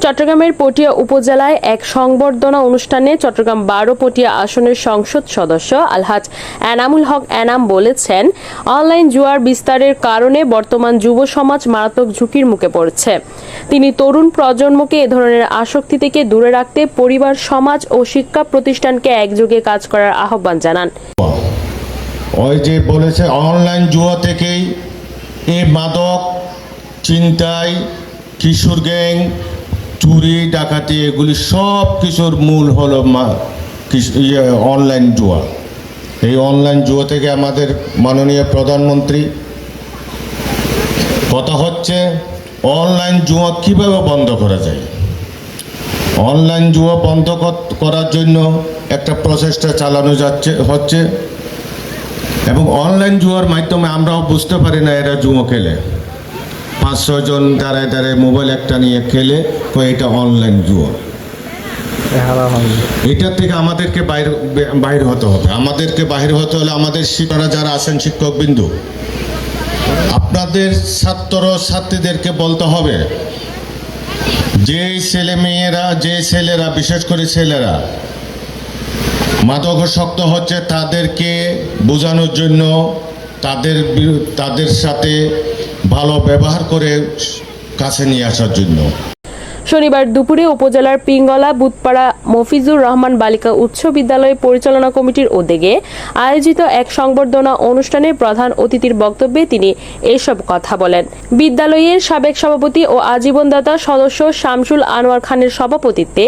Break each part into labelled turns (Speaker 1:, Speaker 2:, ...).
Speaker 1: চট্টগ্রামের পটিয়া উপজেলায় এক সংবর্ধনা অনুষ্ঠানে চট্টগ্রাম 12 পটিয়া আসনের সংসদ সদস্য আলহাজ এনামুল হক এনাম বলেছেন, অনলাইন জুয়ার বিস্তারের কারণে বর্তমান যুব সমাজ মারাত্মক ঝুঁকির মুখে পড়ছে। তিনি তরুণ প্রজন্মকে এ ধরনের আসক্তি থেকে দূরে রাখতে পরিবার, সমাজ ও শিক্ষা প্রতিষ্ঠানকে একযোগে কাজ করার আহ্বান জানান।
Speaker 2: ওই যে বলেছে অনলাইন জুয়া থেকেই এই মাদক, ছিনতাই, কিশোর গ্যাং, চুরি, ডাকাতি, এগুলি সব কিছুর মূল হলো অনলাইন জুয়া। এই অনলাইন জুয়া থেকে আমাদের মাননীয় প্রধানমন্ত্রী কথা হচ্ছে অনলাইন জুয়া কীভাবে বন্ধ করা যায়। অনলাইন জুয়া বন্ধ করার জন্য একটা প্রচেষ্টা চালানো হচ্ছে এবং অনলাইন জুয়ার মাধ্যমে আমরাও বুঝতে পারি না এরা জুয়া খেলে। 5-6 জন দাঁড়ায় দাঁড়ায় মোবাইল একটা নিয়ে খেলে, এটা অনলাইন জুয়া। এটা থেকে আমাদেরকে বাইরে হতে হবে। আমাদেরকে বাইরে হতে হলে আমাদের শিক্ষকরা যারা আছেন, শিক্ষকবিন্দু, আপনাদের ছাত্রছাত্রীদেরকে বলতে হবে যে ছেলেরা বিশেষ করে ছেলেরা মাদকাসক্ত হচ্ছে, তাদেরকে বোঝানোর জন্য, তাদের সাথে ভালো ব্যবহার করে কাছে নিয়ে আসার জন্য।
Speaker 1: শনিবার দুপুরে উপজেলার পিঙ্গলা বুধপাড়া মফিজুর রহমান বালিকা উচ্চ বিদ্যালয় পরিচালনা কমিটির উদ্যোগে আয়োজিত এক সংবর্ধনা অনুষ্ঠানে প্রধান অতিথির বক্তব্যে তিনি এসব কথা বলেন। বিদ্যালয়ের সাবেক সভাপতি ও আজীবনদাতা সদস্য শামসুল আনোয়ার খানের সভাপতিত্বে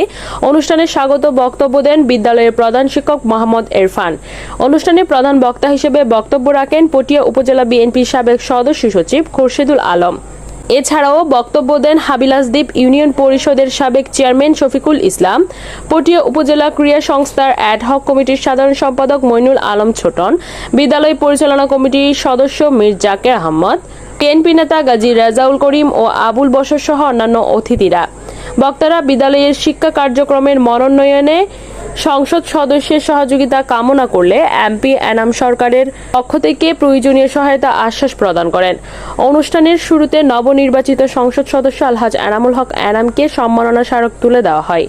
Speaker 1: অনুষ্ঠানে স্বাগত বক্তব্য দেন বিদ্যালয়ের প্রধান শিক্ষক মোহাম্মদ ইরফান। অনুষ্ঠানে প্রধান বক্তা হিসেবে বক্তব্য রাখেন পটিয়া উপজেলা বিএনপির সাবেক সদস্য সচিব খোরশেদুল আলম। এছাড়াও বক্তব্য দেন হাবিলাসদ্বীপ ইউনিয়ন পরিষদের সাবেক চেয়ারম্যান শফিকুল ইসলাম, পটিয়া উপজেলা ক্রীড়া সংস্থার অ্যাডহক কমিটির সাধারণ সম্পাদক মইনুল আলম ছোটন, বিদ্যালয় পরিচালনা কমিটির সদস্য মীর জাকের আহমদ, বিএনপি নেতা গাজী রেজাউল করিম ও আবুল বশর সহ অন্যান্য অতিথিরা। বক্তারা বিদ্যালয়ের শিক্ষা কার্যক্রমের মনোন্নয়নে সংসদ সদস্যের সহযোগিতা কামনা করলে এমপি এনাম সরকারের পক্ষ থেকে প্রয়োজনীয় সহায়তা আশ্বাস প্রদান করেন। অনুষ্ঠানের শুরুতে নবনির্বাচিত সংসদ সদস্য আলহাজ এনামুল হক এনামকে সম্মাননা স্মারক তুলে দেওয়া হয়।